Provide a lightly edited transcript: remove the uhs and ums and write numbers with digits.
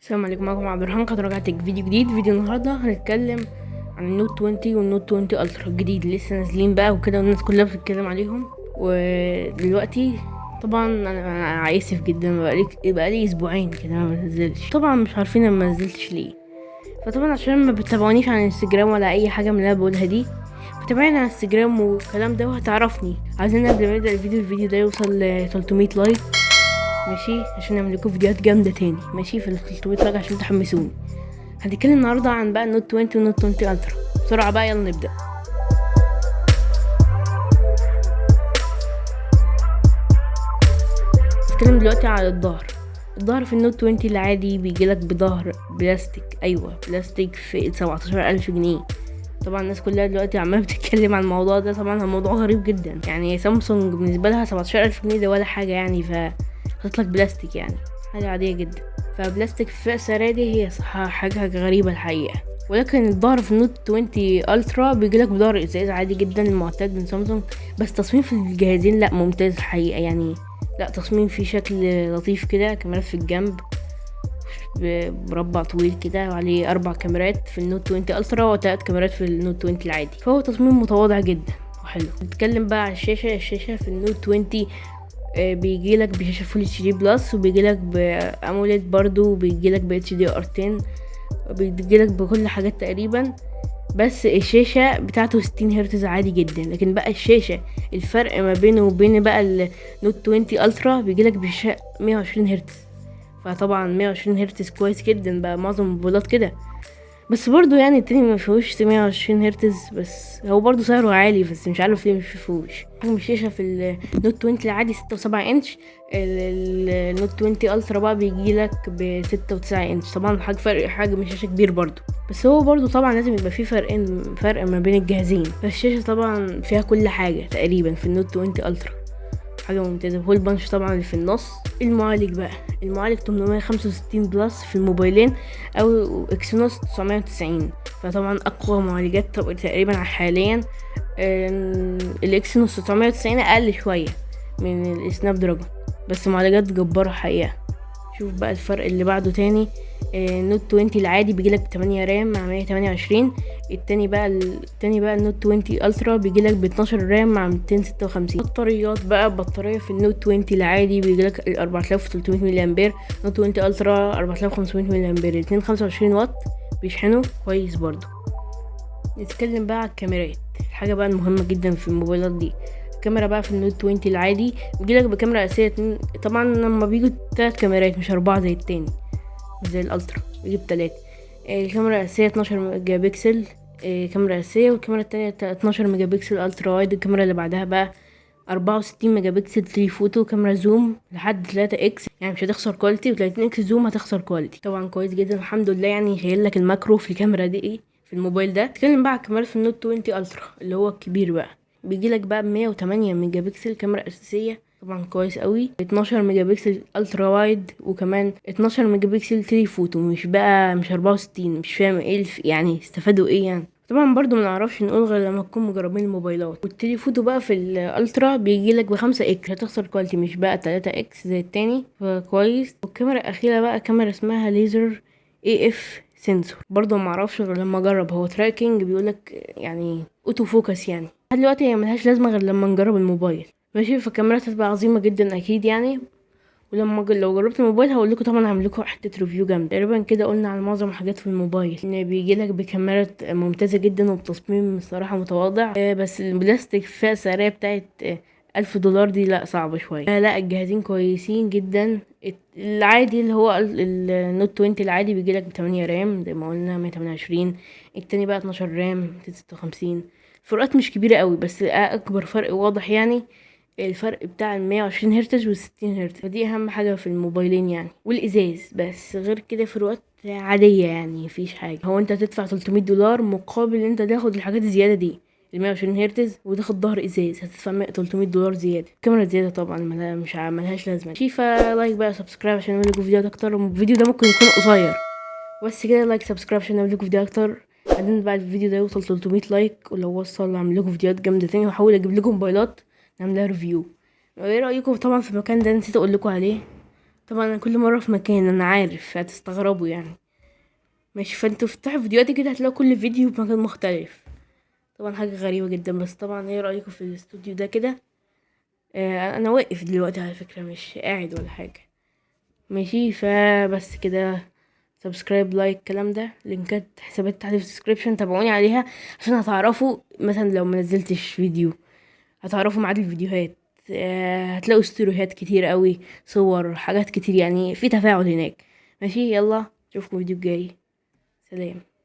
السلام عليكم، معكم عبد الرحمن. قد رجعت فيديو جديد. فيديو النهارده هنتكلم عن النوت 20 والنوت 20 الترا الجديد، لسه نازلين بقى وكده والناس كلها بتتكلم عليهم. ودلوقتي طبعا انا عايسف جدا، بقالي اسبوعين كده ما بنزلش. طبعا مش عارفين انا ما نزلتش ليه. فطبعا عشان ما بتتابعونيش على انستجرام ولا اي حاجه من اللي انا بقولها دي، فتابعني على انستجرام والكلام ده وهتعرفني. عايزين قبل ما نبدا الفيديو ده يوصل ل 300 لايك، ماشي؟ عشان نعمل لكم فيديوهات جامده تاني، ماشي؟ في ال 300 لايك عشان تحمسوني. هنتكلم النهارده عن بقى النوت 20 والنوت 20 الترا. بسرعه بقى، يلا نبدا. نتكلم دلوقتي على الظهر في النوت 20 العادي بيجيلك بظهر بلاستيك. ايوه، بلاستيك في 17,000 جنيه. طبعا الناس كلها دلوقتي عماله بتتكلم عن الموضوع ده. طبعا الموضوع غريب جدا، يعني سامسونج بالنسبه لها 17,000 جنيه ده ولا حاجه يعني، فهتطلق بلاستيك يعني حاجه عاديه جدا. فبلاستيك في فئة سعرية دي هي صح حاجة غريبة الحقيقة. ولكن الظهر في النوت 20 الترا بيجيلك بظهر ازاز عادي جدا المعتاد من سامسونج، بس تصميم في الجهازين لا ممتاز الحقيقة يعني. لا، تصميم فيه شكل لطيف كده، كاميرات في الجنب بمربع طويل كده، وعليه 4 كاميرات في النوت 20 الترا و3 كاميرات في النوت 20 العادي. فهو تصميم متواضع جدا وحلو. نتكلم بقى على الشاشة في النوت 20. بيجيلك بشاشة فول اتش دي بلس، وبيجيلك باموليد برضو، وبيجيلك ب اتش دي ار 10، وبيجيلك بكل حاجات تقريبا. بس الشاشة بتاعته 60 هرتز عادي جدا. لكن بقى الشاشة الفرق ما بينه وبين بقى النوت 20 الترا بيجيلك بشاشة 120 هرتز. فطبعا 120 هرتز كويس جدا بقى، معظم الموبايلات كده. بس برضو يعني التاني ما فيهوش 120 هرتز، بس هو برضو سعره عالي، بس مش عارف ليه مش فيهوش. حجم الشاشة في النوت 20 العادي 6.7 انش. النوت 20 الترا بقى بيجيلك ب 6.9 انش. طبعا فرق حجم الشاشة كبير برضو، بس هو برضو طبعا لازم يبقى فيه فرق ما بين الجهازين. فالشاشة طبعا فيها كل حاجة تقريبا في النوت 20 الترا، حاجة ممتازة. هول بانش طبعا اللي في النص. المعالج 865 بلس في الموبايلين، او اكسينوس 990. فطبعا اقوى معالجات تقريبا حاليا. الاكسينوس 990 اقل شوية من السناب دراجون، بس معالجات جبارة حقيقة. شوف بقى الفرق اللي بعده تاني. النوت 20 العادي بيجيلك ب 8 رام مع 128. التاني بقى النوت 20 الترا بيجيلك ب 12 رام مع 256. بطاريات بقى، بطارية في النوت 20 العادي بيجيلك 4300 ملي امبير، نوت 20 الترا 4500 ملي امبير، الاتنين 25 واط بيشحنوا كويس برضو. نتكلم بقى على الكاميرات، الحاجة بقى المهمة جدا في الموبايلات دي. الكاميرا بقى في النوت 20 العادي بيجيلك بكاميرا اساسية طبعا لما بيجوا 3 كاميرات مش 4 زي التاني، زي الالترا بيجيب 3. الكاميرا الاساسية 12 ميجا بكسل، كاميرا اساسية. والكاميرا التانية 12 ميجا بكسل الترا وايد. الكاميرا اللي بعدها بقى 64 ميجا بكسل 3 فوتو، كاميرا زوم لحد 3 اكس، يعني مش هتخسر كواليتي، و30 اكس زوم هتخسر كواليتي. طبعا كويس جدا الحمد لله، يعني شايل لك الماكرو في الكاميرا دي ايه في الموبايل ده. اتكلم بقى على الكاميرا في النوت 20 الترا اللي هو الكبير بقى، بيجيلك بقى ب 108 ميجا بكسل كاميرا اساسيه، طبعا كويس قوي. 12 ميجا بكسل الترا وايد، وكمان 12 ميجا بكسل 3 فوتو، مش 64. مش فاهم ايه يعني استفادوا ايه يعني. طبعا برضو ما نعرفش نقول غير لما نكون مجربين الموبايلات. والتليفوتو بقى في الالترا بيجيلك ب5 اكس، هتخسر كواليتي، مش بقى 3 اكس زي التاني، فكويس. والكاميرا الاخيره بقى كاميرا اسمها ليزر اي اف سنسور، برضو ما اعرفش غير لما اجرب. هو تراكنج بيقولك يعني اوتو فوكس، يعني لحد دلوقتي هي ملهاش لازمه غير لما نجرب الموبايل، ماشي؟ فالكاميرات هتبقى عظيمه جدا اكيد يعني. لو جربت الموبايل هقول لكم طبعا، هعمل لكم حته ريفيو جامد. تقريبا كده قلنا على معظم الحاجات في الموبايل. ان بيجي لك بكاميرات ممتازه جدا وبتصميم الصراحه متواضع. بس البلاستيك فئه سعريه بتاعت $1000 دي لا صعبه شويه. لا، الجهازين كويسين جدا. العادي اللي هو النوت 20 العادي بيجي لك ب8 رام زي ما قلنا 128. التاني بقى 12 رام 256. الفروقات مش كبيره قوي، بس اكبر فرق واضح يعني الفرق بتاع 120 هرتز و60 هرتز، فدي اهم حاجه في الموبايلين يعني. والازاز بس، غير كده فروقات عاديه يعني مفيش حاجه. هو انت تدفع $300 مقابل ان انت تاخد الحاجات الزياده دي، ال 120 هرتز، وتاخد ظهر ازاز، هتدفع $300 زياده. كاميرا زياده طبعا ملهاش لازمه. شيفا لايك بقى، سبسكرايب عشان اعمل لكم فيديوهات اكتر. الفيديو ده ممكن يكون قصير، بس كده لايك سبسكرايب عشان اعمل لكم فيديو اكتر. بعدين بعد الفيديو ده يوصل 300 لايك، ولو وصل اعمل لكم فيديوهات جامده تاني، واحاول اجيب لكم موبايلات نعملها ريفيو. ايه رايكم طبعا في المكان ده؟ نسيت اقول لكم عليه. طبعا انا كل مره في مكان، انا عارف هتستغربوا يعني. ماشي، فانتوا افتحوا فيديوهاتي كده هتلاقوا كل فيديو في مكان مختلف. طبعا حاجه غريبه جدا، بس طبعا ايه رايكم في الاستوديو ده كده؟ انا واقف دلوقتي على فكره، مش قاعد ولا حاجه. ماشي، فبس كده. سبسكرايب، لايك، الكلام ده، لينكات حسابات تحت في الديسكريبشن، تابعوني عليها عشان هتعرفوا مثلا لو ما نزلتش فيديو، هتعرفوا ميعاد الفيديوهات. هتلاقوا ستوريهات كتير قوي، صور، حاجات كتير يعني، في تفاعل هناك. ماشي، يلا اشوفكم فيديو جاي. سلام.